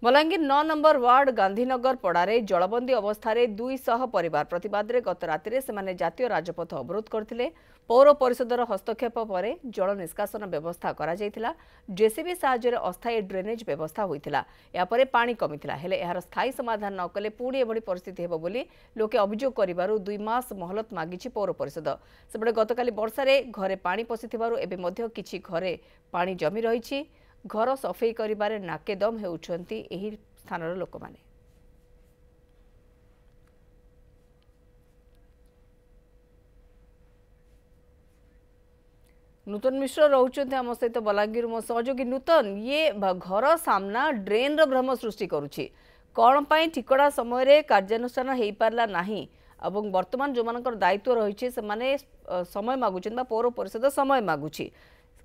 Balangir 9 number ward Gandhinagar पड़ारे जलबंदी अवस्था 200 परिवार प्रतिवाद में गत राति से जातीय राजपथ अवरोध करते। पौर परिषदर हस्तक्षेप पर जल निष्कासन व्यवस्था करा जायतिला। जेसीबी साहाय्य अस्थायी ड्रेनेज व्यवस्था होइतिला। यापर पानी कमितिला हेले यार स्थायी समाधान न कले पुणी एभली परिस्थिति हेबो बोली लोके अभियोग करिबारु 2 मास मोहलत मागिछि पौर परिषद। सेबडे गतकाली वर्षारे घरे पानी पसिथिबारु एबे मध्य किछि घरे पानी जमी रहिछि। घर सफेई करिबारे नाकेदम हेउछंती एही स्थानर लोक माने। नूतन मिश्र रोचंती आम सहित बलांगीर मो सहयोगी। नूतन ये घर सामना ड्रेन भ्रम सृष्टि करुछि कौन पाई ठिकड़ा समय रे कार्यानुष्ठान हेई पारला नाही एवं वर्तमान जो मानकर दायित्व रही समय मागुछन पौर परिषद समय मागुछि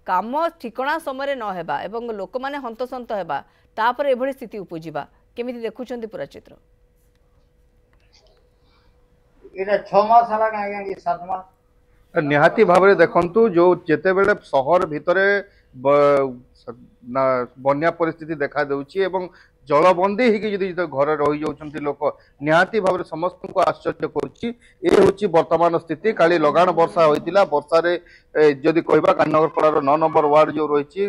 काम ठिकणा समय न हेबा एवं लोक माने हंतसंत हेबा तापर एभली स्थिति उपजिबा केमिति देखुछंती पूरा चित्र। एटा 6 मास हला आज्ञा कि 7 मास निहाती भाव देखु जो जिते बेले सहर भितरे बन्या परिस्थिति देखा देउछि एवं जलबंदी होगी घर रही जाउछंती लोक निहाती भाव समस्त को आश्चर्य करुच्ची। ये हूँ वर्तमान स्थिति। काली लगाण वर्षा होइतिला। वर्षारे जदि कहबा गांधीनगर पड़ार 9 नंबर वार्ड जो रही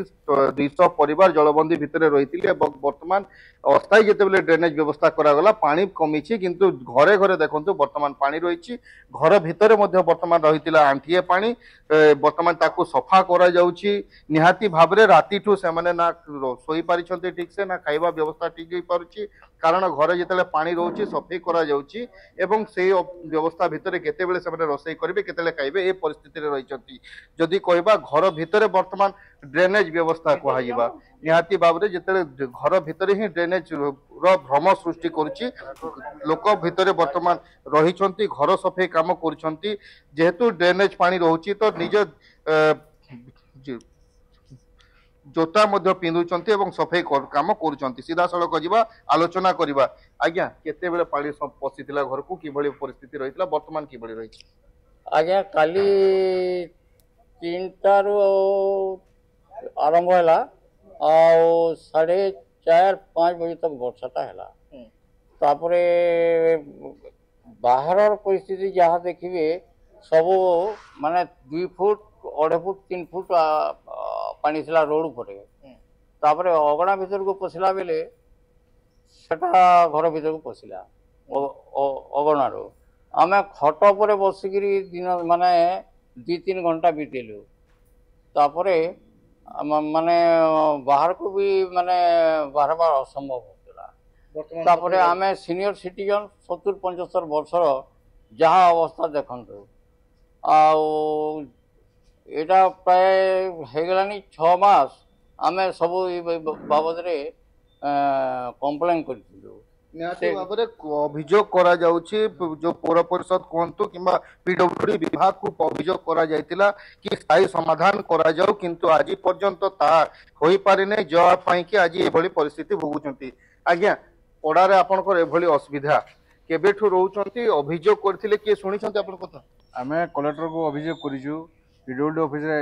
200 परिवार जलबंदी भितर रही। वर्तमान अस्थायी जिते ड्रेनेज व्यवस्था करागला पानी कमी किंतु घरे घरे देखो वर्तमान पानी रही। घर भितर वर्तमान रही आंठिए पानी वर्तमान ताकू सफा करा जाउछि। निहाती भाव राति ठू से ना सोई पारिछंती ठीक से ना खाइबा व्यवस्था ठीक हो पारुछि कारण घरे जिते पानी रोचे सफेई करा जाउछि एवं से व्यवस्था भितर केतेबेले से रोषेई करेंगे केतेबेले खाइबे ए परिस्थिति रे रहिछंती। जदि कहबा घर भितर वर्तमान ड्रेनेज व्यवस्था कहा निहाती भाव में जिते घर भितर ही ड्रेनेज भ्रम सृष्टि करुच्ची लोक भितर वर्तमान रही घर सफेई काम करुछंती जेहेतु ड्रेनेज पानी रोचे तो निज जोता पिंधुचंती एवं सफेई काम करुचंती। सीधा सड़क जीवा आलोचना करवा आज्ञा केते बेले पानी पशिथिला घर को किभली परिस्थिति रहितला वर्तमान किभली रही आज्ञा काली 3 आरंभ है आ 4:30-5 बजे तक वर्षाटा है। तापरे बाहर परिस्थिति जहाँ देखिए सब माने 2 फुट 2.5 फुट 3 फुट पानी थिला रोड उपरे। तापरे अगणा भीतर को पशिला बेले सेटा घर भीतर को पशिला अगणा रो आमे खट पर बसिकी दिन माने 2-3 घंटा बीतेलु। तापरे माने बाहर को भी माने बाहर बार असंभव होता। तापरे आमे सीनियर सिटीजन 70-75 वर्षर जहाँ अवस्था देखु आटा प्राय होगलानी 6 मास आमे सब बाबद कंप्लेन करूँ। निहाती भाव अभियोग करा जाउछि जो पौर परिषद कहतु कि पीडब्ल्यूडी विभाग को अभियोग करा जायतिला कि स्थायी समाधान करा जाऊ किंतु आज पर्यंत ता होई पारिने जवाब पाई कि आज एभली परिस्थिति भोगुचंती। आज्ञा पड़ारे आपनकर एभली असुविधा केबेठु रहउचंती अभियोग करथिले कि सुनिचंती आपन कथा आमे कलेक्टर को अभियोग करिजु पीडब्ल्यूडी ऑफिस रे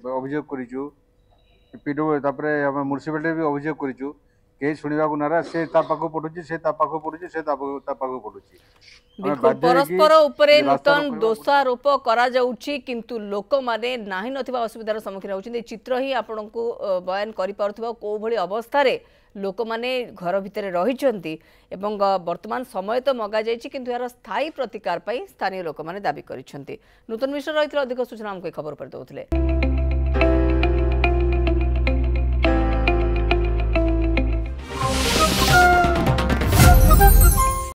अभियोग करिजु पीडब्ल्यू तापरे हम म्युनिसिपालिटी भी अभियोग करिजु के सुनिबा को नारा से ता पाखो पडुची से ता पाखो पडुची से ता पाखो पडुची परस्पर उपरे नूतन दोषारोप करा जाउची किंतु लोक माने नाही नथिबा असुविधार सम्मुखीन होउछिन। चित्र ही आपनकु बयान करि पारुथबा को भली अवस्था रे लोक माने घर भितरे रहिचंती एवं वर्तमान समय तो मगा जायछि किंतु यार स्थायी प्रतिकार पई स्थानीय लोक माने दाबी करिसंती। नूतन मिश्र रहितले अधिक सूचना हमको खबर पर दउथले।